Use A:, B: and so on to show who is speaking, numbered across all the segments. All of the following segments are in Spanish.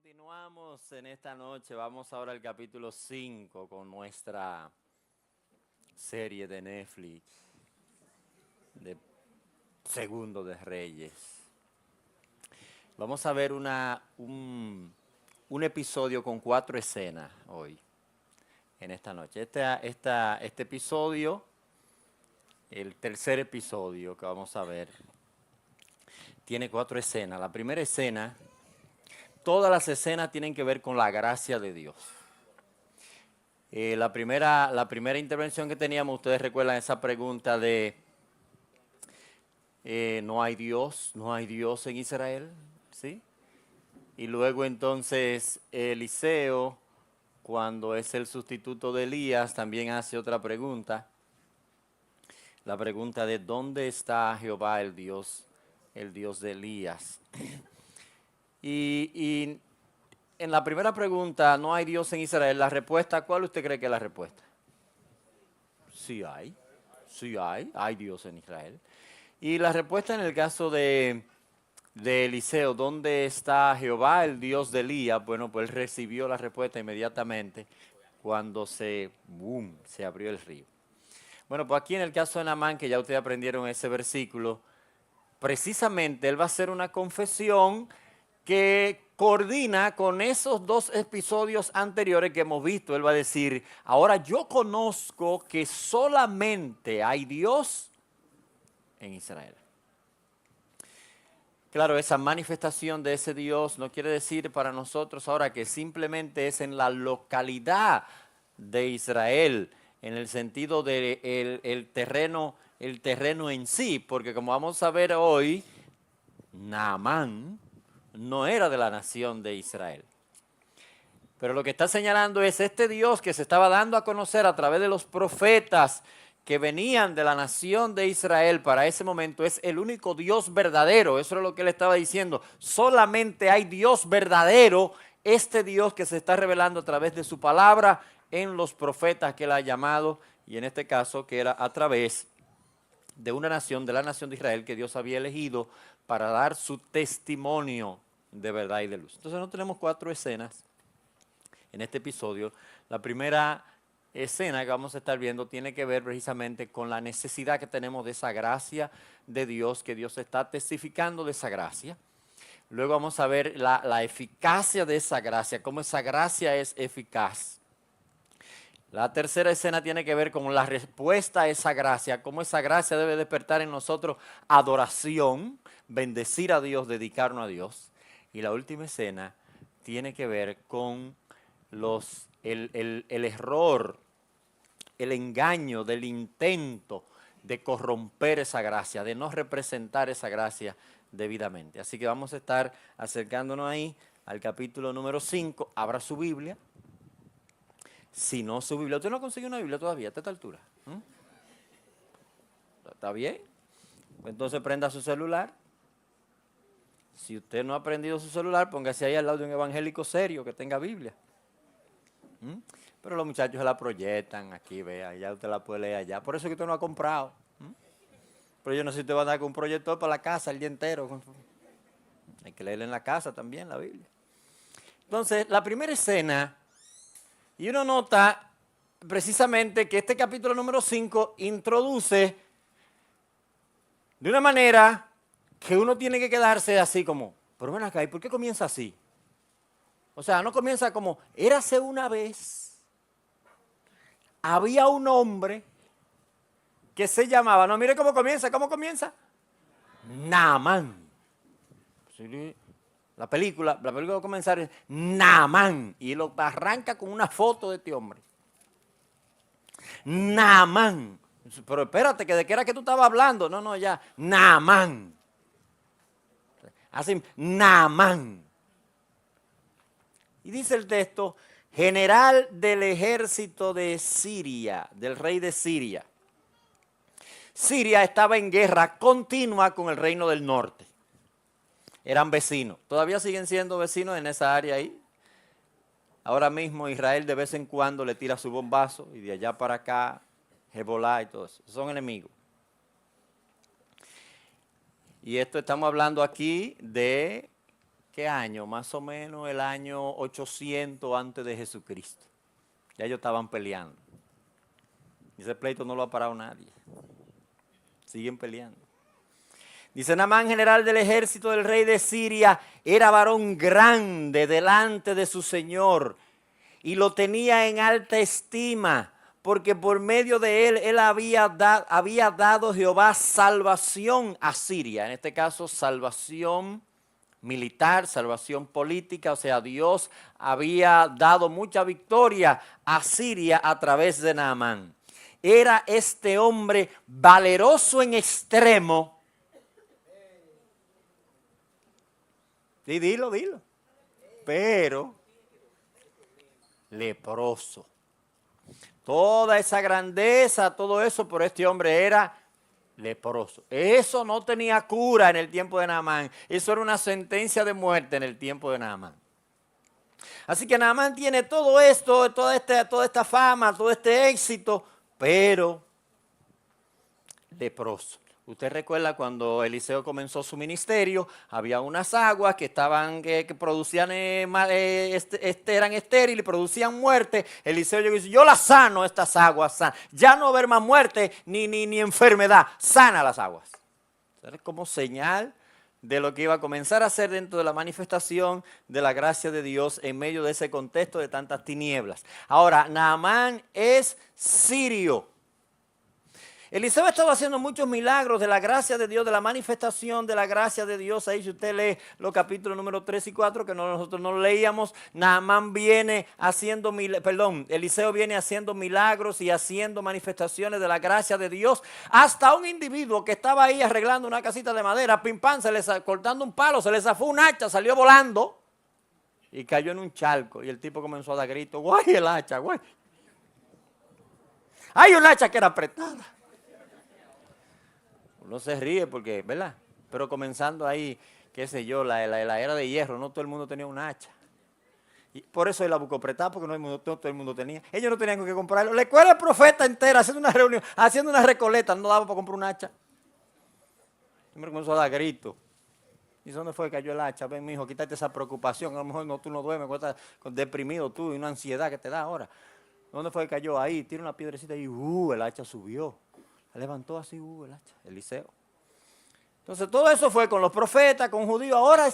A: Continuamos en esta noche, vamos ahora al capítulo 5 con nuestra serie de Netflix de Segundo de Reyes. Vamos a ver un episodio con 4 escenas hoy, en esta noche. Este episodio, el tercer episodio que vamos a ver, tiene 4 escenas. La primera escena, todas las escenas tienen que ver con la gracia de Dios. La primera intervención que teníamos, ustedes recuerdan esa pregunta de no hay Dios en Israel, ¿sí? Y luego entonces Eliseo, cuando es el sustituto de Elías, también hace otra pregunta. La pregunta de ¿dónde está Jehová el Dios de Elías? Y en la primera pregunta, ¿no hay Dios en Israel? La respuesta, ¿cuál usted cree que es la respuesta? Sí hay Dios en Israel. Y la respuesta en el caso de Eliseo, ¿dónde está Jehová, el Dios de Elías? Bueno, pues él recibió la respuesta inmediatamente cuando se abrió el río. Bueno, pues aquí en el caso de Naamán, que ya ustedes aprendieron ese versículo, precisamente él va a hacer una confesión que coordina con esos 2 episodios anteriores que hemos visto. Él va a decir, ahora yo conozco que solamente hay Dios en Israel. Claro, esa manifestación de ese Dios no quiere decir para nosotros ahora que simplemente es en la localidad de Israel, en el sentido de el terreno en sí, porque como vamos a ver hoy, Naamán no era de la nación de Israel. Pero lo que está señalando es este Dios que se estaba dando a conocer a través de los profetas que venían de la nación de Israel para ese momento, es el único Dios verdadero. Eso es lo que él estaba diciendo. Solamente hay Dios verdadero, este Dios que se está revelando a través de su palabra en los profetas que él ha llamado, y en este caso que era a través de una nación, de la nación de Israel, que Dios había elegido para dar su testimonio de verdad y de luz. Entonces no tenemos 4 escenas en este episodio. La primera escena que vamos a estar viendo tiene que ver precisamente con la necesidad que tenemos de esa gracia de Dios, que Dios está testificando de esa gracia. Luego vamos a ver la eficacia de esa gracia, cómo esa gracia es eficaz. La tercera escena tiene que ver con la respuesta a esa gracia, cómo esa gracia debe despertar en nosotros adoración, bendecir a Dios, dedicarnos a Dios. Y la última escena tiene que ver con el error, el engaño del intento de corromper esa gracia, de no representar esa gracia debidamente. Así que vamos a estar acercándonos ahí al capítulo número 5. Abra su Biblia. Si no su Biblia, ¿usted no ha conseguido una Biblia todavía a esta altura? ¿Está bien? Entonces prenda su celular. Si usted no ha aprendido su celular, póngase ahí al lado de un evangélico serio que tenga Biblia. Pero los muchachos se la proyectan aquí, vea, ya usted la puede leer allá. Por eso es que usted no ha comprado. Pero yo no sé si usted va a andar con un proyector para la casa el día entero. Hay que leerla en la casa también, la Biblia. Entonces, la primera escena, y uno nota precisamente que este capítulo número 5 introduce de una manera que uno tiene que quedarse así como, pero ven acá, ¿y por qué comienza así? O sea, no comienza como, érase una vez, había un hombre que se llamaba, no, mire cómo comienza, Naamán. La película va a comenzar Naamán, y lo arranca con una foto de este hombre. Naamán. Pero espérate, que de qué era que tú estabas hablando. No, ya. Naamán. Así, Naamán. Y dice el texto, general del ejército de Siria, del rey de Siria. Siria estaba en guerra continua con el reino del norte. Eran vecinos. Todavía siguen siendo vecinos en esa área ahí. Ahora mismo Israel de vez en cuando le tira su bombazo y de allá para acá, Hezbollah y todo eso. Son enemigos. Y esto estamos hablando aquí de ¿qué año? Más o menos el año 800 antes de Jesucristo. Ya ellos estaban peleando. Y ese pleito no lo ha parado nadie. Siguen peleando. Dice Naamán, general del ejército del rey de Siria, era varón grande delante de su señor y lo tenía en alta estima, porque por medio de él había dado Jehová salvación a Siria. En este caso, salvación militar, salvación política, o sea, Dios había dado mucha victoria a Siria a través de Naamán. Era este hombre valeroso en extremo. Sí, dilo. Pero leproso. Toda esa grandeza, todo eso, pero este hombre era leproso. Eso no tenía cura en el tiempo de Naamán. Eso era una sentencia de muerte en el tiempo de Naamán. Así que Naamán tiene todo esto, toda esta fama, todo este éxito, pero leproso. Usted recuerda cuando Eliseo comenzó su ministerio, había unas aguas que producían, eran estériles, producían muerte. Eliseo llegó y dice, yo las sano estas aguas, ya no va a haber más muerte ni enfermedad, sana las aguas. Es como señal de lo que iba a comenzar a hacer dentro de la manifestación de la gracia de Dios en medio de ese contexto de tantas tinieblas. Ahora, Naamán es sirio. Eliseo estaba haciendo muchos milagros de la gracia de Dios, de la manifestación de la gracia de Dios. Ahí si usted lee los capítulos número 3 y 4, que nosotros no leíamos, Eliseo viene haciendo milagros y haciendo manifestaciones de la gracia de Dios. Hasta un individuo que estaba ahí arreglando una casita de madera, pim pam, cortando un palo, se le zafó un hacha, salió volando y cayó en un charco. Y el tipo comenzó a dar gritos, guay el hacha, guay. Hay un hacha que era apretada. Uno se ríe porque, ¿verdad? Pero comenzando ahí, qué sé yo, la era de hierro, no todo el mundo tenía un hacha. Y por eso él la buscó prestada, porque no todo el mundo tenía. Ellos no tenían con qué comprarlo. La escuela del profeta entera haciendo una reunión, haciendo una recoleta, no daba para comprar un hacha. Y me comenzó a dar gritos. ¿Y dónde fue que cayó el hacha? Ven, mijo, quítate esa preocupación. A lo mejor tú no duermes, estás deprimido tú y una ansiedad que te da ahora. ¿Dónde fue que cayó? Ahí, tira una piedrecita y el hacha subió. Levantó así el hacha, Eliseo. Entonces todo eso fue con los profetas, con judíos. Ahora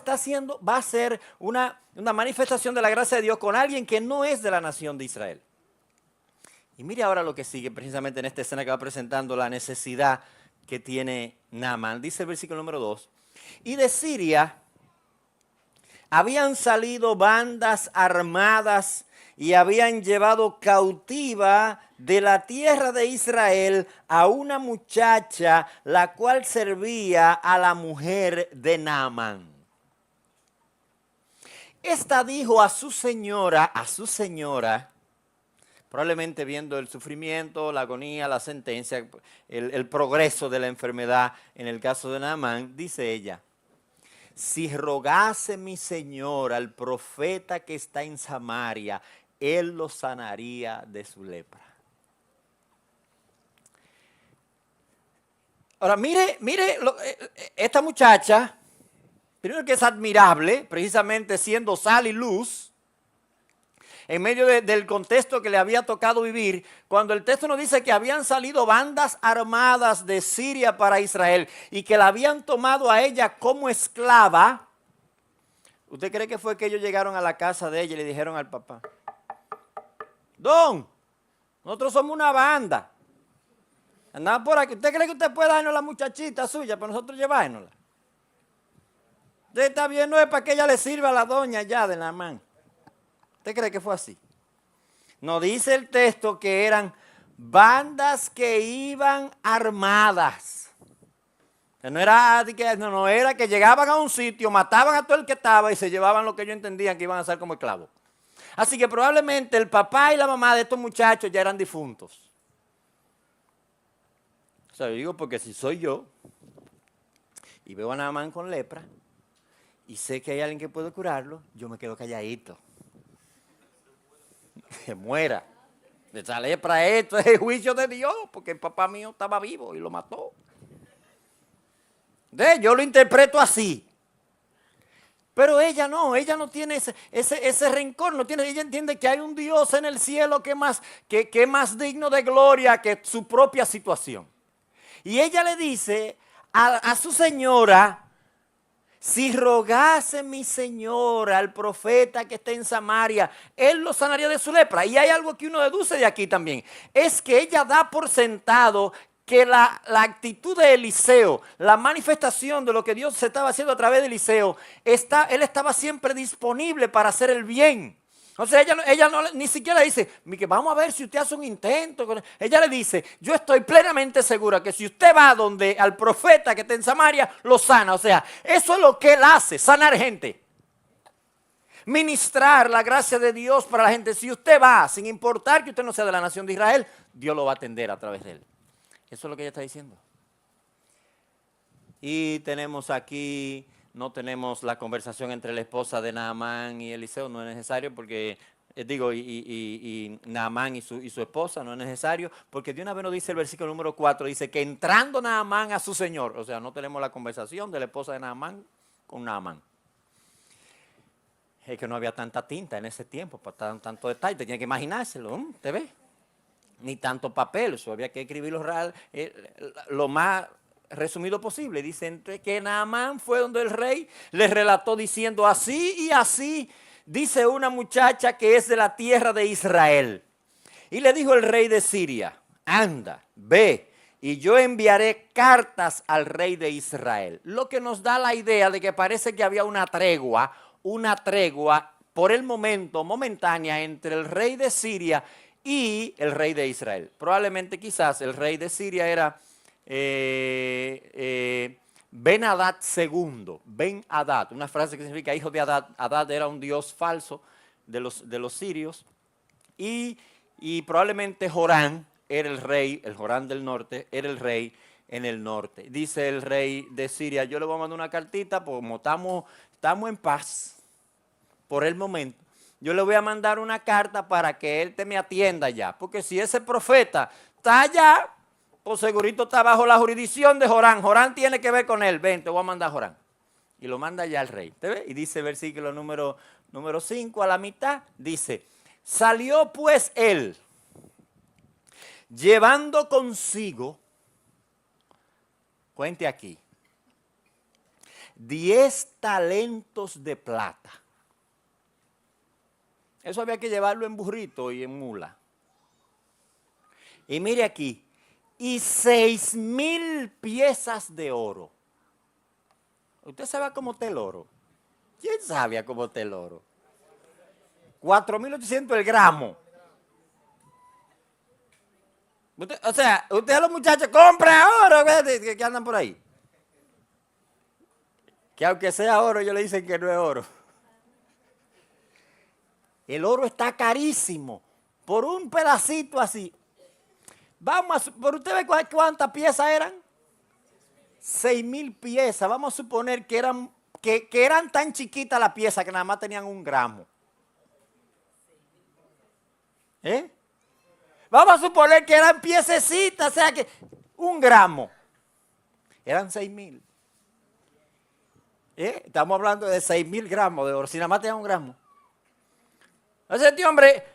A: va a ser una manifestación de la gracia de Dios con alguien que no es de la nación de Israel. Y mire ahora lo que sigue precisamente en esta escena que va presentando la necesidad que tiene Naamán. Dice el versículo número 2. Y de Siria habían salido bandas armadas y habían llevado cautiva de la tierra de Israel a una muchacha, la cual servía a la mujer de Naamán. Esta dijo a su señora, probablemente viendo el sufrimiento, la agonía, la sentencia, el progreso de la enfermedad, en el caso de Naamán, dice ella, si rogase mi señor al profeta que está en Samaria, él lo sanaría de su lepra. Ahora, mire, esta muchacha, primero que es admirable, precisamente siendo sal y luz, en medio del contexto que le había tocado vivir, cuando el texto nos dice que habían salido bandas armadas de Siria para Israel y que la habían tomado a ella como esclava. ¿Usted cree que fue que ellos llegaron a la casa de ella y le dijeron al papá, Don, nosotros somos una banda, andamos por aquí, ¿usted cree que usted puede darnos la muchachita suya para nosotros llevárnosla? Usted está bien, no es para que ella le sirva a la doña ya de Naamán. ¿Usted cree que fue así? Nos dice el texto que eran bandas que iban armadas. No era que llegaban a un sitio, mataban a todo el que estaba y se llevaban lo que ellos entendían que iban a hacer como esclavos. Así que probablemente el papá y la mamá de estos muchachos ya eran difuntos. O sea, yo digo porque si soy yo y veo a Naamán con lepra y sé que hay alguien que puede curarlo, yo me quedo calladito. Que muera. Esa lepra, esto es el juicio de Dios, porque el papá mío estaba vivo y lo mató. Yo lo interpreto así. Pero ella no tiene ese rencor, ella entiende que hay un Dios en el cielo que es más digno de gloria que su propia situación. Y ella le dice a su señora: si rogase mi señora al profeta que está en Samaria, él lo sanaría de su lepra. Y hay algo que uno deduce de aquí también, es que ella da por sentado que la actitud de Eliseo, la manifestación de lo que Dios se estaba haciendo a través de Eliseo, él estaba siempre disponible para hacer el bien. O sea, ella ni siquiera dice, vamos a ver si usted hace un intento. Ella le dice, yo estoy plenamente segura que si usted va al profeta que está en Samaria, lo sana. O sea, eso es lo que él hace, sanar gente. Ministrar la gracia de Dios para la gente. Si usted va, sin importar que usted no sea de la nación de Israel, Dios lo va a atender a través de él. Eso es lo que ella está diciendo. Y tenemos aquí... No tenemos la conversación entre la esposa de Naamán y Eliseo, no es necesario porque, y Naamán y su esposa, no es necesario, porque de una vez nos dice el versículo número 4, dice que entrando Naamán a su señor, o sea, no tenemos la conversación de la esposa de Naamán con Naamán. Es que no había tanta tinta en ese tiempo para tanto detalle, tenía que imaginárselo, ¿te ves? Ni tanto papel, eso había que escribirlo lo más resumido posible. Dicen que Naamán fue donde el rey le relató diciendo así y así dice una muchacha que es de la tierra de Israel. Y le dijo el rey de Siria, anda, ve, y yo enviaré cartas al rey de Israel. Lo que nos da la idea de que parece que había una tregua por el momento, momentánea, entre el rey de Siria y el rey de Israel. Probablemente quizás el rey de Siria era Ben-Hadad II, Ben-Hadad, una frase que significa hijo de Hadad. Hadad era un dios falso de los sirios, y probablemente Jorán era el rey, el Jorán del norte, era el rey en el norte. Dice el rey de Siria, yo le voy a mandar una cartita, porque como estamos en paz por el momento, yo le voy a mandar una carta para que él te me atienda ya, porque si ese profeta está allá, pues segurito está bajo la jurisdicción de Jorán. Jorán tiene que ver con él. Ven, te voy a mandar a Jorán. Y lo manda ya al rey. ¿Te ves? Y dice el versículo número 5 a la mitad. Dice, salió pues él, llevando consigo, cuente aquí, 10 talentos de plata. Eso había que llevarlo en burrito y en mula. Y mire aquí, y 6,000 piezas de oro. ¿Usted sabe cómo está el oro? ¿Quién sabe cómo está el oro? 4,800 el gramo. Usted a los muchachos, compra oro, que andan por ahí. Que aunque sea oro, ellos le dicen que no es oro. El oro está carísimo. Por un pedacito así. ¿Por usted ve cuántas piezas eran? 6,000 piezas. Vamos a suponer que eran tan chiquitas las piezas que nada más tenían 1 gramo. Vamos a suponer que eran piececitas, o sea que 1 gramo. Eran 6,000. Estamos hablando de 6,000 gramos de oro, si nada más tenían 1 gramo. O sea, este hombre...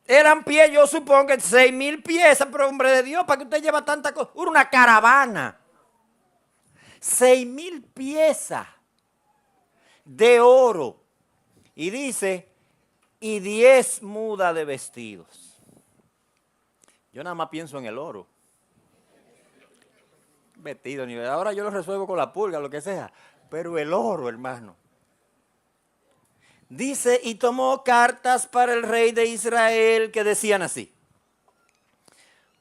A: Eran pies, yo supongo que 6,000 piezas, pero hombre de Dios, ¿para qué usted lleva tanta cosa? Una caravana. 6,000 piezas de oro. Y dice, y 10 mudas de vestidos. Yo nada más pienso en el oro. Vestido, ahora yo lo resuelvo con la pulga, lo que sea. Pero el oro, hermano. Dice, y tomó cartas para el rey de Israel que decían así.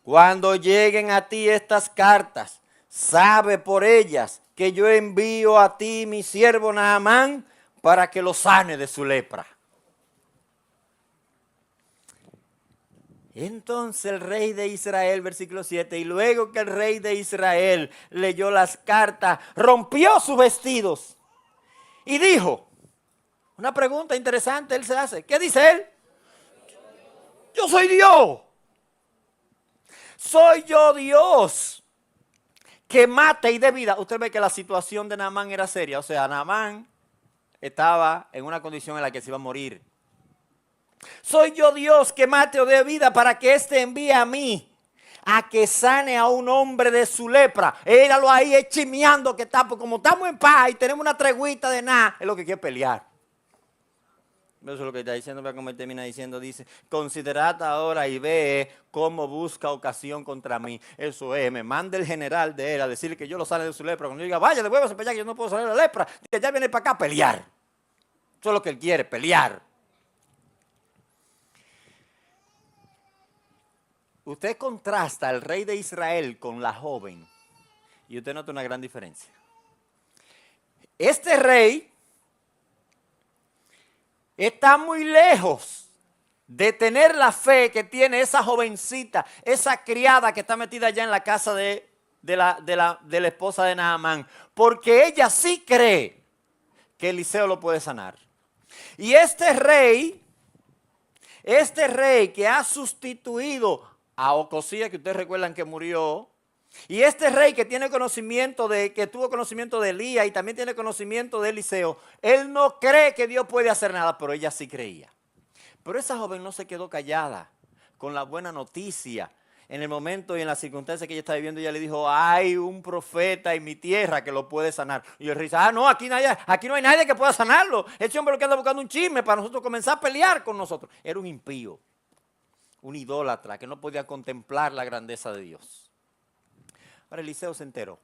A: Cuando lleguen a ti estas cartas, sabe por ellas que yo envío a ti mi siervo Naamán para que lo sane de su lepra. Entonces el rey de Israel, versículo 7, y luego que el rey de Israel leyó las cartas, rompió sus vestidos y dijo, una pregunta interesante él se hace. ¿Qué dice él? Yo soy Dios. Soy yo Dios que mate y dé vida. Usted ve que la situación de Naamán era seria. O sea, Naamán estaba en una condición en la que se iba a morir. Soy yo Dios que mate o dé vida para que éste envíe a mí a que sane a un hombre de su lepra. Éralo ahí chimeando que está, porque como estamos en paz y tenemos una treguita de nada, es lo que quiere pelear. Eso es lo que está diciendo, vea cómo él termina diciendo, dice, considerad ahora y ve cómo busca ocasión contra mí. Eso es, me manda el general de él a decirle que yo lo sane de su lepra. Cuando yo diga, vaya, devuélvase para allá que yo no puedo salir de la lepra, que ya viene para acá a pelear. Eso es lo que él quiere, pelear. Usted contrasta al rey de Israel con la joven y usted nota una gran diferencia. Este rey está muy lejos de tener la fe que tiene esa jovencita, esa criada que está metida allá en la casa de la esposa de Naamán, porque ella sí cree que Eliseo lo puede sanar. Y este rey que ha sustituido a Ocosías, que ustedes recuerdan que murió, y este rey que tiene conocimiento que tuvo conocimiento de Elías y también tiene conocimiento de Eliseo, él no cree que Dios puede hacer nada, pero ella sí creía. Pero esa joven no se quedó callada con la buena noticia. En el momento y en las circunstancias que ella está viviendo, ella le dijo, hay un profeta en mi tierra que lo puede sanar. Y el rey dice, no, aquí no hay nadie que pueda sanarlo. Ese hombre lo que anda buscando un chisme para nosotros comenzar a pelear con nosotros. Era un impío, un idólatra que no podía contemplar la grandeza de Dios. Ahora Eliseo se enteró.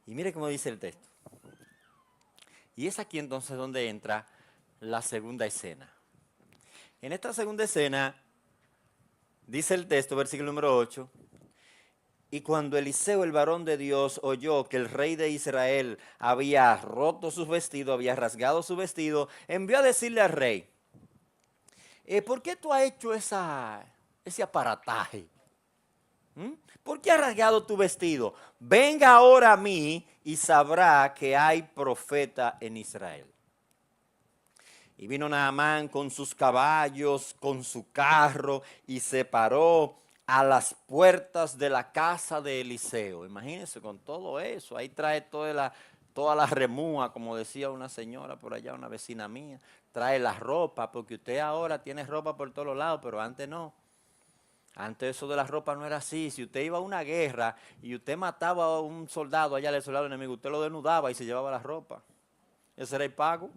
A: Y mire cómo dice el texto. Y es aquí entonces donde entra la segunda escena. En esta segunda escena, dice el texto, versículo número 8, y cuando Eliseo, el varón de Dios, oyó que el rey de Israel había roto sus vestidos, había rasgado su vestido, envió a decirle al rey, ¿por qué tú has hecho ese aparataje? ¿Por qué has rasgado tu vestido? Venga ahora a mí y sabrá que hay profeta en Israel. Y vino Naamán con sus caballos, con su carro, y se paró a las puertas de la casa de Eliseo. Imagínense con todo eso, ahí trae toda la remúa, como decía una señora por allá, una vecina mía. Trae la ropa, porque usted ahora tiene ropa por todos lados, pero antes no. Antes eso de la ropa no era así. Si usted iba a una guerra y usted mataba a un soldado allá del soldado enemigo, usted lo desnudaba y se llevaba la ropa. Ese era el pago.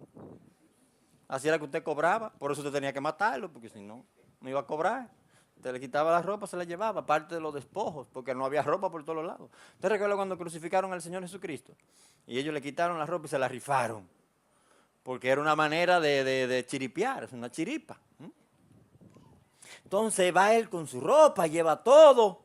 A: Así era que usted cobraba, por eso usted tenía que matarlo, porque si no, no iba a cobrar. Usted le quitaba la ropa, se la llevaba, aparte de los despojos, porque no había ropa por todos lados. ¿Usted recuerda cuando crucificaron al Señor Jesucristo? Y ellos le quitaron la ropa y se la rifaron, porque era una manera de chiripear, es una chiripa. Entonces va él con su ropa, lleva todo,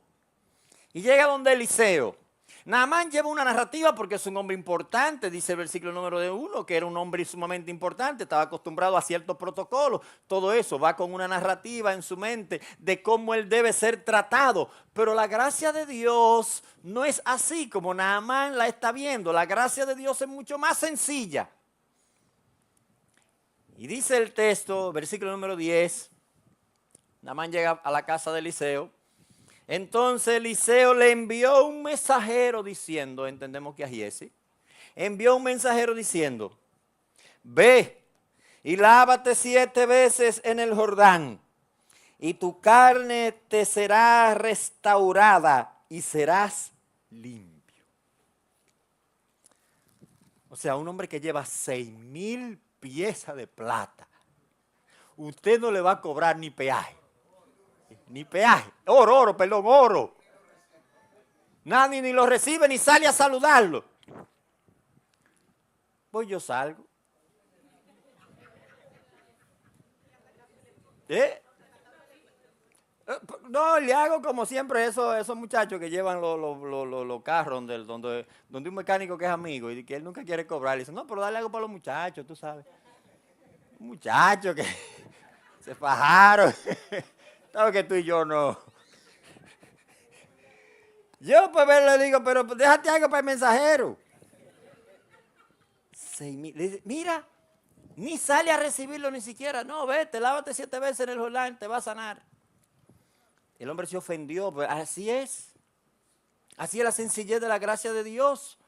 A: y llega donde Eliseo. Naamán lleva una narrativa porque es un hombre importante, dice el versículo número 1, que era un hombre sumamente importante, estaba acostumbrado a ciertos protocolos, todo eso, va con una narrativa en su mente de cómo él debe ser tratado, pero la gracia de Dios no es así como Naamán la está viendo, la gracia de Dios es mucho más sencilla. Y dice el texto, versículo número 10, Naamán llega a la casa de Eliseo. Entonces Eliseo le envió un mensajero diciendo, entendemos que a Giesi, envió un mensajero diciendo, ve y lávate 7 veces en el Jordán, y tu carne te será restaurada y serás limpio. O sea, un hombre que lleva 6,000 piezas de plata, usted no le va a cobrar ni peaje. Ni peaje, oro. Nadie ni lo recibe ni sale a saludarlo. Pues yo salgo. No, le hago como siempre esos muchachos que llevan los carros donde un mecánico que es amigo y que él nunca quiere cobrar. Le dice, no, pero dale algo para los muchachos, tú sabes. Un muchacho que se fajaron. Claro que tú y yo no. Yo pues le digo, pero déjate algo para el mensajero. 6,000. Le dice, mira, ni sale a recibirlo ni siquiera. No, vete, lávate 7 veces en el Jordán, te va a sanar. El hombre se ofendió, pero así es. Así es la sencillez de la gracia de Dios.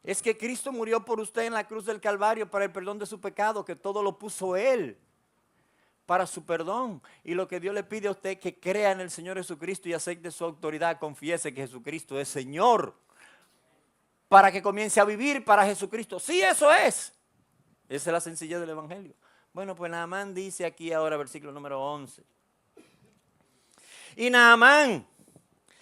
A: Es que Cristo murió por usted en la cruz del Calvario para el perdón de su pecado, que todo lo puso Él para su perdón. Y lo que Dios le pide a usted es que crea en el Señor Jesucristo y acepte su autoridad, confiese que Jesucristo es Señor, para que comience a vivir para Jesucristo. Sí, eso es. Esa es la sencillez del Evangelio. Bueno, pues Naamán dice aquí ahora, versículo número 11. Y Naamán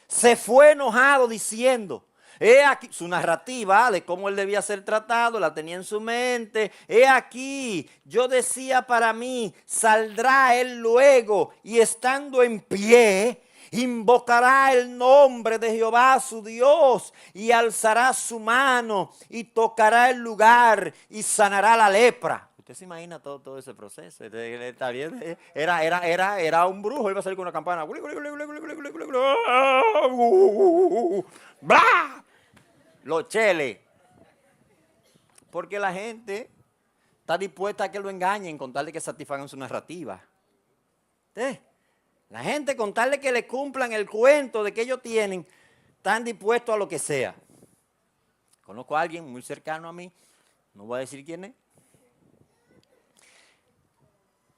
A: se fue enojado diciendo, he aquí, su narrativa de cómo él debía ser tratado, la tenía en su mente. He aquí, yo decía para mí, saldrá él luego y estando en pie, invocará el nombre de Jehová su Dios y alzará su mano y tocará el lugar y sanará la lepra. Usted se imagina todo ese proceso. Está bien. Era un brujo, iba a salir con una campana. ¡Bla! Los cheles. Porque la gente está dispuesta a que lo engañen con tal de que satisfagan su narrativa. ¿Sí? La gente con tal de que le cumplan el cuento de que ellos tienen, están dispuestos a lo que sea. Conozco a alguien muy cercano a mí, no voy a decir quién es.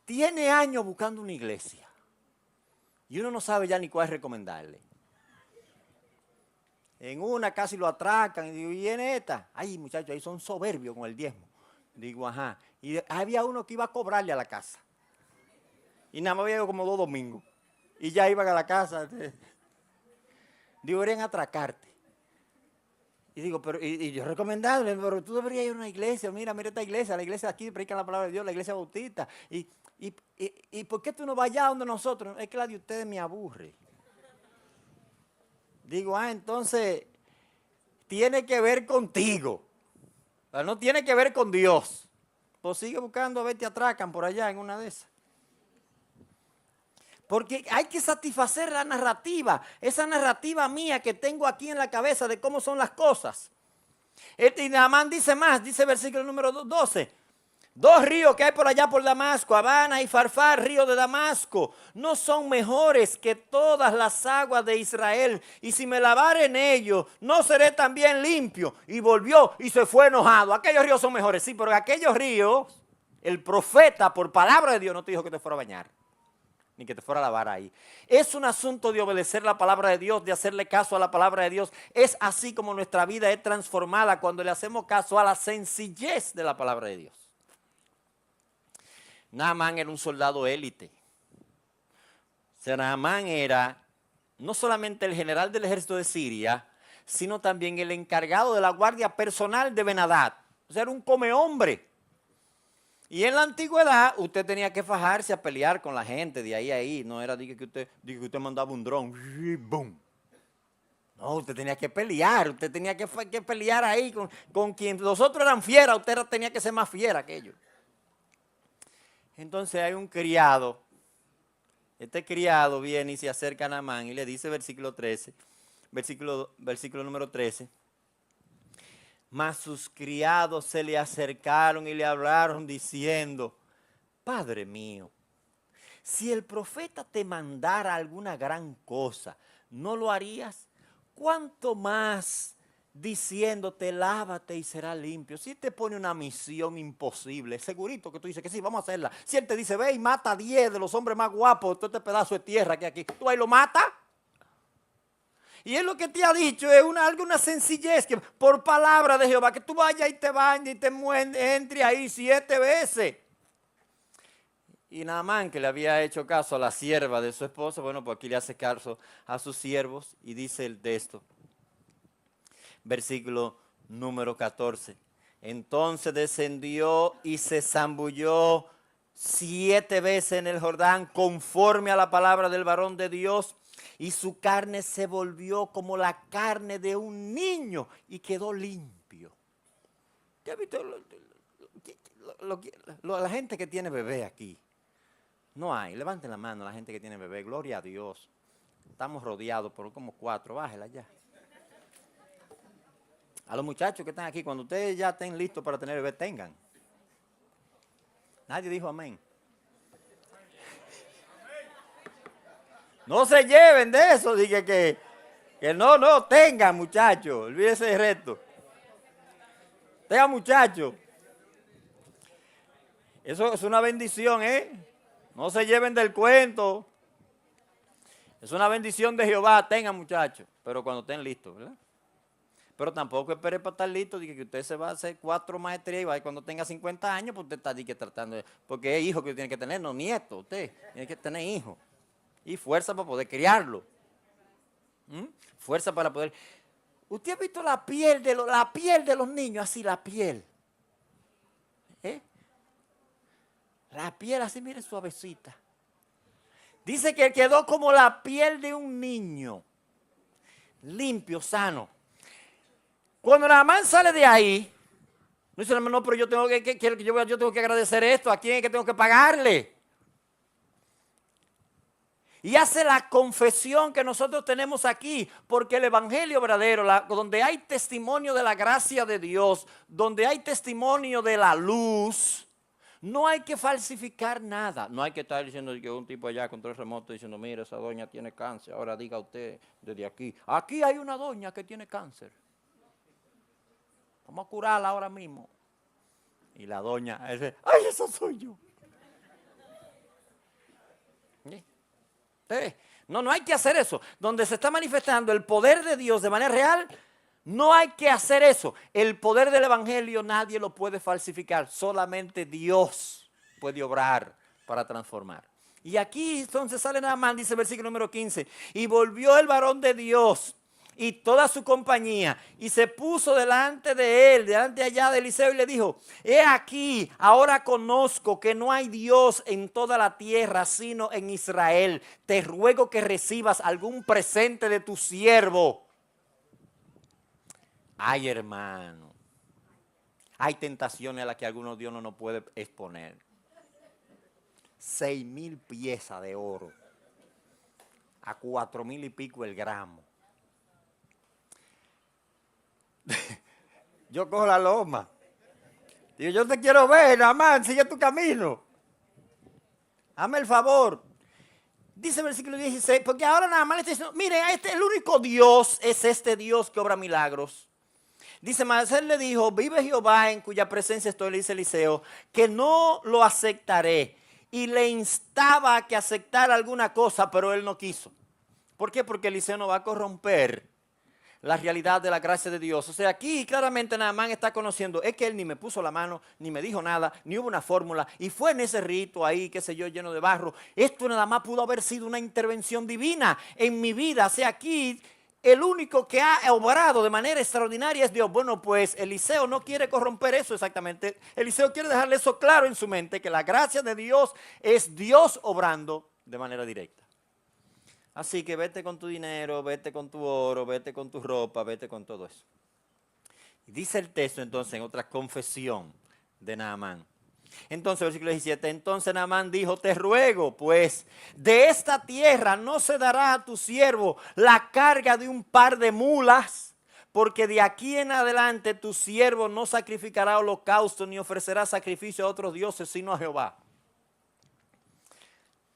A: Tiene años buscando una iglesia y uno no sabe ya ni cuál recomendarle. En una casi lo atracan y digo, ¿y en esta? Ay, muchachos, ahí son soberbios con el diezmo. Digo, ajá. Y había uno que iba a cobrarle a la casa. Y nada más había como 2 domingos. Y ya iban a la casa. Digo, deberían atracarte. Y digo, pero y yo recomendarle, pero tú deberías ir a una iglesia. Mira esta iglesia, la iglesia de aquí predican la palabra de Dios, la iglesia bautista. ¿Y por qué tú no vas allá donde nosotros? Es que la de ustedes me aburre. Digo, entonces tiene que ver contigo. O sea, no tiene que ver con Dios. Pues sigue buscando a ver te atracan por allá en una de esas. Porque hay que satisfacer la narrativa, esa narrativa mía que tengo aquí en la cabeza de cómo son las cosas. Y Naamán dice más, dice versículo número 12. 2 ríos que hay por allá por Damasco, Abana y Farfar, río de Damasco, no son mejores que todas las aguas de Israel. Y si me lavare en ellos, no seré también limpio. Y volvió y se fue enojado. Aquellos ríos son mejores, sí, pero aquellos ríos, el profeta por palabra de Dios no te dijo que te fuera a bañar, ni que te fuera a lavar ahí. Es un asunto de obedecer la palabra de Dios, de hacerle caso a la palabra de Dios. Es así como nuestra vida es transformada cuando le hacemos caso a la sencillez de la palabra de Dios. Naamán era un soldado élite. O sea, Naamán era no solamente el general del ejército de Siria, sino también el encargado de la guardia personal de Ben-Hadad. O sea, era un comehombre. Y en la antigüedad usted tenía que fajarse a pelear con la gente de ahí a ahí. No era que usted mandaba un dron. ¡Bum! No, usted tenía que pelear. Usted tenía que pelear ahí con quien los otros eran fieras. Usted tenía que ser más fiera que ellos. Entonces hay un criado. Este criado viene y se acerca a Naamán y le dice versículo 13. Versículo número 13. Mas sus criados se le acercaron y le hablaron diciendo, Padre mío, si el profeta te mandara alguna gran cosa, ¿no lo harías? ¿Cuánto más diciéndote, lávate y será limpio? Si él te pone una misión imposible, segurito que tú dices que sí, vamos a hacerla. Si él te dice, ve y mata a 10 de los hombres más guapos de todo este pedazo de tierra que hay aquí, ¿tú ahí lo matas? Y él lo que te ha dicho es alguna sencillez, que por palabra de Jehová, que tú vayas y te bañes y te entre ahí 7 veces. Y Naamán, que le había hecho caso a la sierva de su esposo, bueno, pues aquí le hace caso a sus siervos y dice el texto, versículo número 14. Entonces descendió y se zambulló 7 veces en el Jordán, conforme a la palabra del varón de Dios, y su carne se volvió como la carne de un niño y quedó limpio. ¿Qué ha visto la gente que tiene bebé aquí? No hay. Levanten la mano la gente que tiene bebé. Gloria a Dios. Estamos rodeados por como 4. Bájela ya. A los muchachos que están aquí, cuando ustedes ya estén listos para tener bebé, tengan. Nadie dijo amén. No se lleven de eso, dije que no tengan, muchachos, olvídese de resto. Tenga muchachos. Eso es una bendición, ¿eh? No se lleven del cuento. Es una bendición de Jehová. Tengan muchachos, pero cuando estén listos, ¿verdad? Pero tampoco espere para estar listo, diga que usted se va a hacer 4 maestrías y va cuando tenga 50 años, pues usted está tratando de, porque es hijo que tiene que tener, no nieto, usted tiene que tener hijos. Y fuerza para poder criarlo. Fuerza para poder. ¿Usted ha visto la piel de los niños? Así la piel. ¿Eh? La piel así, mire, suavecita. Dice que quedó como la piel de un niño. Limpio, sano. Cuando Naamán sale de ahí, no dice, no, pero yo tengo yo tengo que agradecer esto, ¿a quién es que tengo que pagarle? Y hace la confesión que nosotros tenemos aquí, porque el evangelio verdadero, donde hay testimonio de la gracia de Dios, donde hay testimonio de la luz, no hay que falsificar nada. No hay que estar diciendo que un tipo allá control remoto diciendo, mira, esa doña tiene cáncer, ahora diga usted desde aquí hay una doña que tiene cáncer. Vamos a curarla ahora mismo. Y la doña dice, ay, esa soy yo. No hay que hacer eso. Donde se está manifestando el poder de Dios de manera real, no hay que hacer eso. El poder del evangelio nadie lo puede falsificar. Solamente Dios puede obrar para transformar. Y aquí entonces sale Naamán, dice el versículo número 15. Y volvió el varón de Dios y toda su compañía, y se puso delante de él, delante allá de Eliseo, y le dijo, he aquí, ahora conozco que no hay Dios en toda la tierra, sino en Israel. Te ruego que recibas algún presente de tu siervo. Ay, hermano, hay tentaciones a las que algunos Dios no nos puede exponer. 6,000 piezas de oro, a 4,000 y pico el gramo. Yo cojo la loma. Digo, yo te quiero ver, Naamán, sigue tu camino. Hazme el favor. Dice el versículo 16, porque ahora Naamán le está diciendo, miren, el único Dios es este Dios que obra milagros. Dice, mas él le dijo, vive Jehová en cuya presencia estoy, le dice Eliseo, que no lo aceptaré. Y le instaba a que aceptara alguna cosa, pero él no quiso. ¿Por qué? Porque Eliseo no va a corromper la realidad de la gracia de Dios. O sea, aquí claramente Naamán está conociendo, es que él ni me puso la mano, ni me dijo nada, ni hubo una fórmula, y fue en ese rito ahí, qué sé yo, lleno de barro. Esto nada más pudo haber sido una intervención divina en mi vida. O sea, aquí el único que ha obrado de manera extraordinaria es Dios. Bueno, pues Eliseo no quiere corromper eso exactamente. Eliseo quiere dejarle eso claro en su mente, que la gracia de Dios es Dios obrando de manera directa. Así que vete con tu dinero, vete con tu oro, vete con tu ropa, vete con todo eso. Y dice el texto entonces en otra confesión de Naamán. Entonces, versículo 17, entonces Naamán dijo, te ruego, pues, de esta tierra no se dará a tu siervo la carga de un par de mulas, porque de aquí en adelante tu siervo no sacrificará holocausto ni ofrecerá sacrificio a otros dioses, sino a Jehová.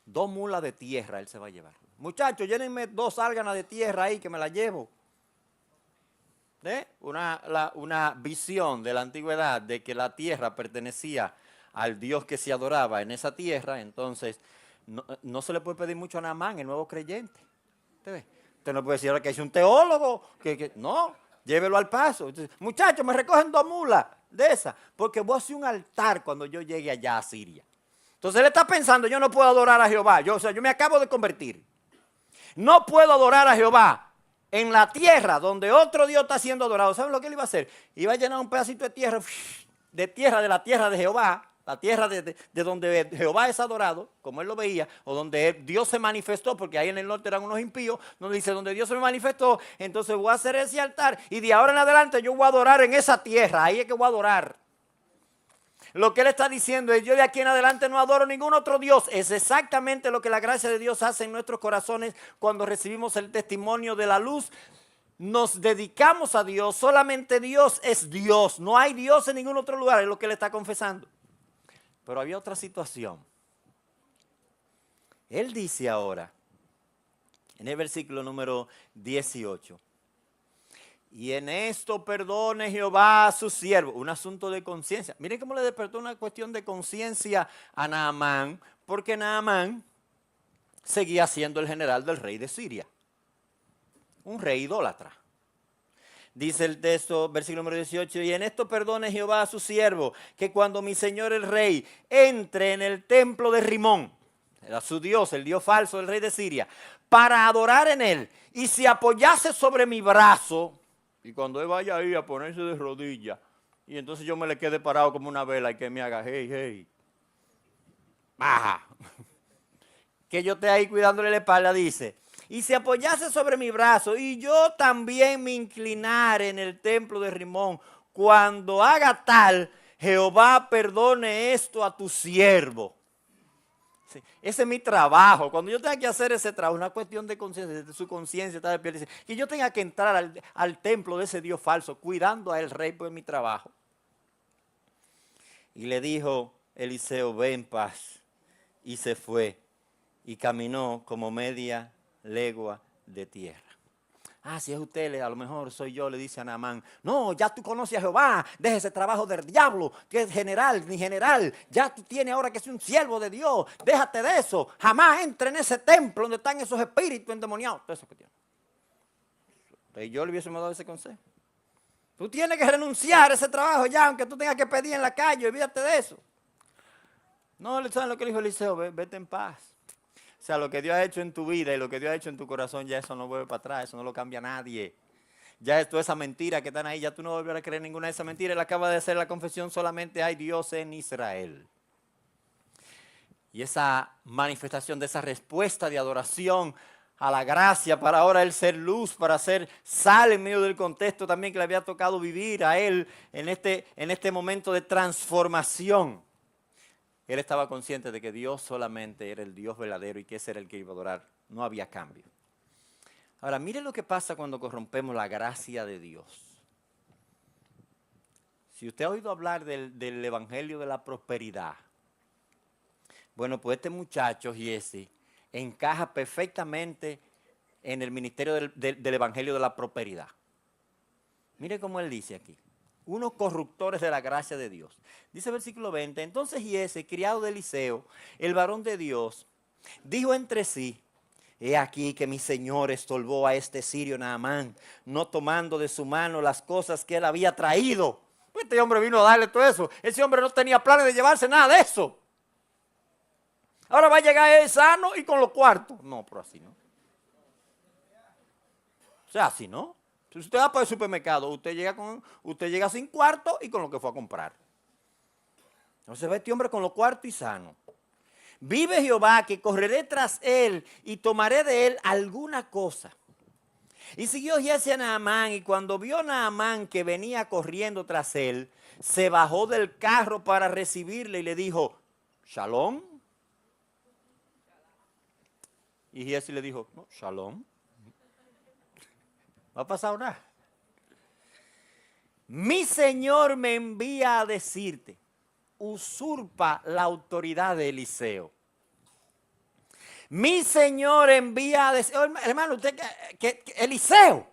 A: 2 mulas de tierra él se va a llevar. Muchachos, llénenme 2 álganas de tierra ahí que me la llevo. Una visión de la antigüedad de que la tierra pertenecía al Dios que se adoraba en esa tierra. Entonces no se le puede pedir mucho a Naamán, el nuevo creyente. Usted no puede decir ahora que es un teólogo, no, llévelo al paso. Entonces, muchachos, me recogen 2 mulas de esas, porque voy a hacer un altar cuando yo llegue allá a Siria. Entonces él está pensando, yo no puedo adorar a Jehová, yo me acabo de convertir. No puedo adorar a Jehová en la tierra donde otro Dios está siendo adorado. ¿Saben lo que él iba a hacer? Iba a llenar un pedacito de tierra de la tierra de Jehová, la tierra de donde Jehová es adorado, como él lo veía, o donde Dios se manifestó, porque ahí en el norte eran unos impíos, donde dice, donde Dios se me manifestó, entonces voy a hacer ese altar, y de ahora en adelante yo voy a adorar en esa tierra, ahí es que voy a adorar. Lo que él está diciendo es, yo de aquí en adelante no adoro ningún otro Dios. Es exactamente lo que la gracia de Dios hace en nuestros corazones cuando recibimos el testimonio de la luz. Nos dedicamos a Dios, solamente Dios es Dios. No hay Dios en ningún otro lugar, es lo que él está confesando. Pero había otra situación. Él dice ahora, en el versículo número 18, y en esto perdone Jehová a su siervo. Un asunto de conciencia. Miren cómo le despertó una cuestión de conciencia a Naamán, porque Naamán seguía siendo el general del rey de Siria, un rey idólatra. Dice el texto, versículo número 18, y en esto perdone Jehová a su siervo, que cuando mi señor el rey entre en el templo de Rimón, era su dios, el dios falso del rey de Siria, para adorar en él, y se apoyase sobre mi brazo, y cuando él vaya ahí a ponerse de rodillas, y entonces yo me le quede parado como una vela y que me haga, hey, hey, baja, que yo esté ahí cuidándole la espalda, dice, y se apoyase sobre mi brazo, y yo también me inclinare en el templo de Rimón, cuando haga tal, Jehová perdone esto a tu siervo. Sí, ese es mi trabajo. Cuando yo tenga que hacer ese trabajo, una cuestión de conciencia, de su conciencia está despierta, dice, que yo tenga que entrar al templo de ese Dios falso, cuidando al rey, pues es mi trabajo. Y le dijo Eliseo, ve en paz, y se fue, y caminó como media legua de tierra. Ah, si es usted, a lo mejor soy yo, le dice a Naamán. No, ya tú conoces a Jehová, deja ese trabajo del diablo, que es general, ni general. Ya tú tienes ahora que ser un siervo de Dios, déjate de eso. Jamás entre en ese templo donde están esos espíritus endemoniados. Todo eso que tiene. Y yo le hubiese dado ese consejo. Tú tienes que renunciar a ese trabajo ya, aunque tú tengas que pedir en la calle, olvídate de eso. No, ¿saben lo que le dijo Eliseo? Vete en paz. O sea, lo que Dios ha hecho en tu vida y lo que Dios ha hecho en tu corazón, ya eso no vuelve para atrás, eso no lo cambia nadie. Ya toda esa mentira que están ahí, ya tú no volverás a creer ninguna de esas mentiras. Él acaba de hacer la confesión, solamente hay Dios en Israel. Y esa manifestación de esa respuesta de adoración a la gracia para ahora él ser luz, para ser sal en medio del contexto también que le había tocado vivir a él en este momento de transformación. Él estaba consciente de que Dios solamente era el Dios verdadero y que ese era el que iba a adorar. No había cambio. Ahora, mire lo que pasa cuando corrompemos la gracia de Dios. Si usted ha oído hablar del evangelio de la prosperidad, bueno, pues este muchacho, Giesi, encaja perfectamente en el ministerio del evangelio de la prosperidad. Mire cómo él dice aquí. Unos corruptores de la gracia de Dios. Dice el versículo 20, entonces Giesi, criado de Eliseo, el varón de Dios, dijo entre sí, he aquí que mi señor estorbó a este sirio Naamán, no tomando de su mano las cosas que él había traído. Pues este hombre vino a darle todo eso. Ese hombre no tenía planes de llevarse nada de eso. Ahora va a llegar él sano y con los cuartos. No, pero así no. O sea, así no. Si usted va para el supermercado, usted llega sin cuarto y con lo que fue a comprar. Entonces va este hombre con los cuartos y sano. Vive Jehová que correré tras él y tomaré de él alguna cosa. Y siguió Giesi a Naamán, y cuando vio Naamán que venía corriendo tras él, se bajó del carro para recibirle y le dijo, Shalom. Y Giesi le dijo, no, Shalom. No ha pasado nada. Mi Señor me envía a decirte, usurpa la autoridad de Eliseo. Mi Señor envía a decir, oh, hermano, usted que Eliseo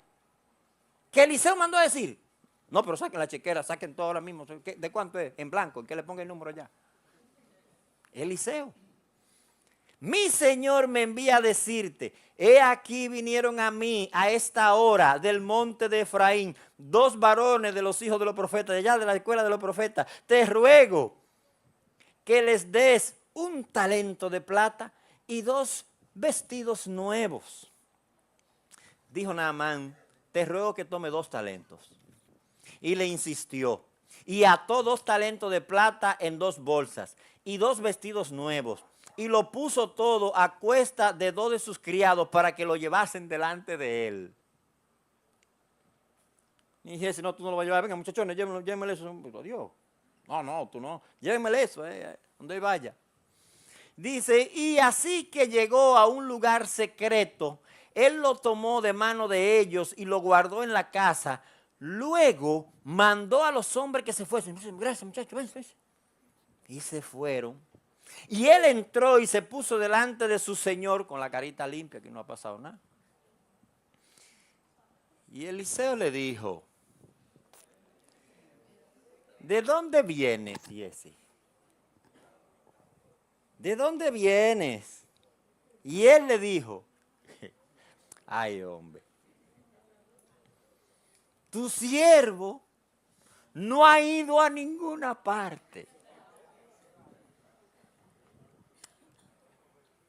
A: mandó a decir. No, pero saquen la chequera, saquen todo ahora mismo. ¿De cuánto es? En blanco, que le ponga el número allá. Eliseo. Mi Señor me envía a decirte, he aquí vinieron a mí a esta hora del monte de Efraín, 2 varones de los hijos de los profetas, de allá de la escuela de los profetas. Te ruego que les des un talento de plata y 2 vestidos nuevos. Dijo Naamán, te ruego que tome 2 talentos. Y le insistió, y ató 2 talentos de plata en 2 bolsas y 2 vestidos nuevos. Y lo puso todo a cuesta de 2 de sus criados para que lo llevasen delante de él. Y dije, no, tú no lo vas a llevar, venga muchachones, llévenmele eso. Dios, no, tú no, llévenmele eso, donde vaya. Dice, y así que llegó a un lugar secreto, él lo tomó de mano de ellos y lo guardó en la casa. Luego mandó a los hombres que se fuesen. Gracias muchachos, ven. Y se fueron. Y él entró y se puso delante de su señor con la carita limpia, que no ha pasado nada. Y Eliseo le dijo, ¿de dónde vienes, Giesi? ¿De dónde vienes? Y él le dijo, ay hombre, tu siervo no ha ido a ninguna parte.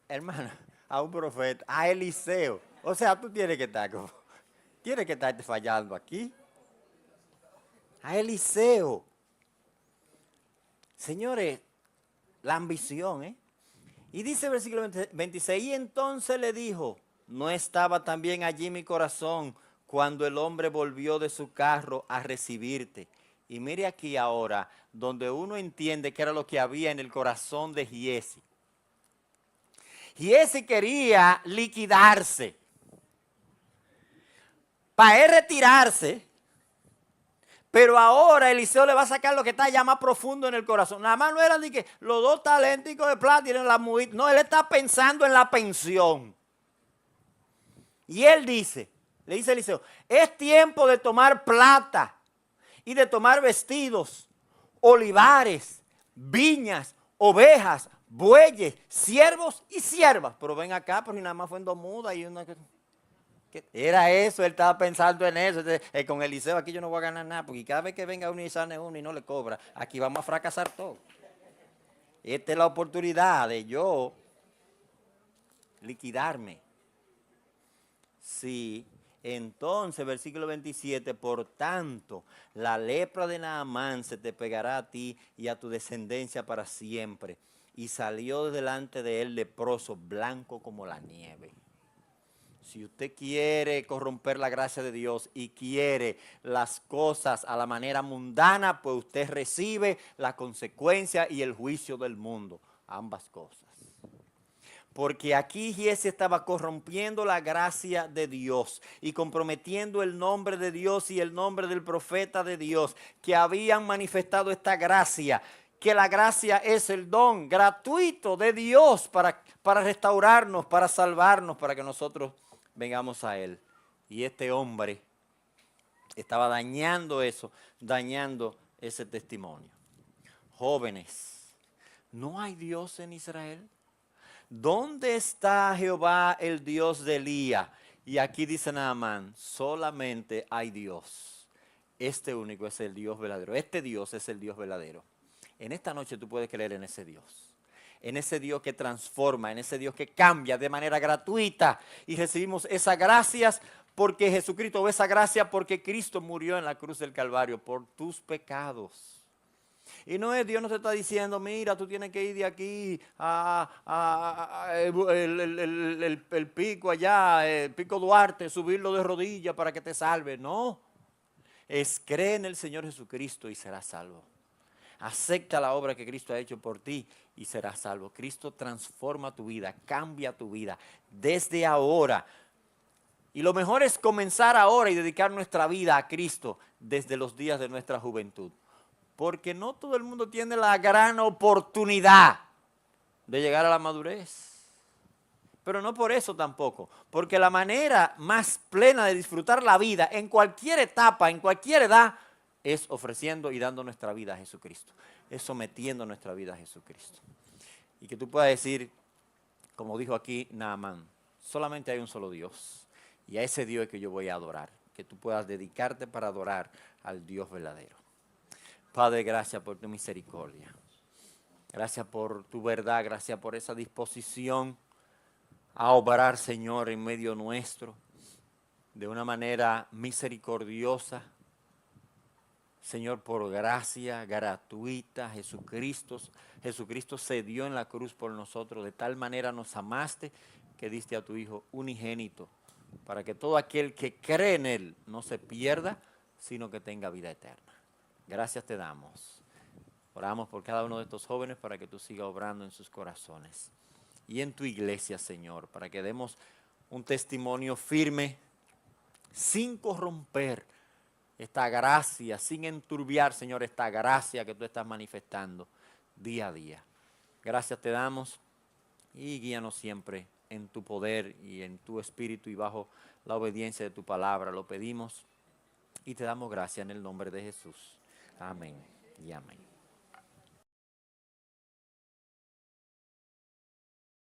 A: Hermano, a un profeta, a Eliseo. O sea, tú tienes que estar como, tienes que estarte fallando aquí. A Eliseo. Señores, la ambición, ¿eh? Y dice el versículo 26, y entonces le dijo, ¿no estaba también allí mi corazón cuando el hombre volvió de su carro a recibirte? Y mire aquí ahora, donde uno entiende que era lo que había en el corazón de Giesi. Giesi quería liquidarse. Para él retirarse. Pero ahora Eliseo le va a sacar lo que está ya más profundo en el corazón. Nada más no eran de que los 2 talentos de plata tienen la mujer. No, él está pensando en la pensión. Y él dice, le dice a Eliseo, es tiempo de tomar plata y de tomar vestidos, olivares, viñas, ovejas, bueyes, siervos y siervas. Pero ven acá, pero nada más fue en 2 mudas y una... Era eso, él estaba pensando en eso. Entonces, con Eliseo aquí yo no voy a ganar nada, porque cada vez que venga uno y sane uno y no le cobra, aquí vamos a fracasar todo. Esta es la oportunidad de yo liquidarme. Sí, entonces, versículo 27, por tanto, la lepra de Naamán se te pegará a ti y a tu descendencia para siempre. Y salió delante de él leproso, blanco como la nieve. Si usted quiere corromper la gracia de Dios y quiere las cosas a la manera mundana, pues usted recibe la consecuencia y el juicio del mundo. Ambas cosas. Porque aquí Giesi estaba corrompiendo la gracia de Dios y comprometiendo el nombre de Dios y el nombre del profeta de Dios que habían manifestado esta gracia. Que la gracia es el don gratuito de Dios para restaurarnos, para salvarnos, para que nosotros vengamos a Él. Y este hombre estaba dañando eso, dañando ese testimonio. Jóvenes, ¿no hay Dios en Israel? ¿Dónde está Jehová, el Dios de Elías? Y aquí dice Naamán, solamente hay Dios. Este único es el Dios verdadero. Este Dios es el Dios verdadero. En esta noche tú puedes creer en ese Dios. En ese Dios que transforma, en ese Dios que cambia de manera gratuita. Y recibimos esas gracias porque Jesucristo, esa gracia porque Cristo murió en la cruz del Calvario por tus pecados. Y no es, Dios no te está diciendo, mira, tú tienes que ir de aquí el pico allá, el pico Duarte, subirlo de rodillas para que te salve. No, es cree en el Señor Jesucristo y serás salvo. Acepta la obra que Cristo ha hecho por ti y serás salvo. Cristo transforma tu vida, cambia tu vida desde ahora. Y lo mejor es comenzar ahora y dedicar nuestra vida a Cristo desde los días de nuestra juventud. Porque no todo el mundo tiene la gran oportunidad de llegar a la madurez. Pero no por eso tampoco. Porque la manera más plena de disfrutar la vida en cualquier etapa, en cualquier edad, es ofreciendo y dando nuestra vida a Jesucristo. Es sometiendo nuestra vida a Jesucristo. Y que tú puedas decir, como dijo aquí Naamán, solamente hay un solo Dios. Y a ese Dios es que yo voy a adorar. Que tú puedas dedicarte para adorar al Dios verdadero. Padre, gracias por tu misericordia. Gracias por tu verdad, gracias por esa disposición a obrar, Señor, en medio nuestro, de una manera misericordiosa. Señor, por gracia gratuita, Jesucristo se dio en la cruz por nosotros. De tal manera nos amaste que diste a tu Hijo unigénito, para que todo aquel que cree en Él no se pierda, sino que tenga vida eterna. Gracias te damos. Oramos por cada uno de estos jóvenes para que tú sigas obrando en sus corazones. Y en tu iglesia, Señor, para que demos un testimonio firme, sin corromper esta gracia, sin enturbiar, Señor, esta gracia que tú estás manifestando día a día. Gracias te damos y guíanos siempre en tu poder y en tu espíritu y bajo la obediencia de tu palabra. Lo pedimos y te damos gracias en el nombre de Jesús. Amén y amén.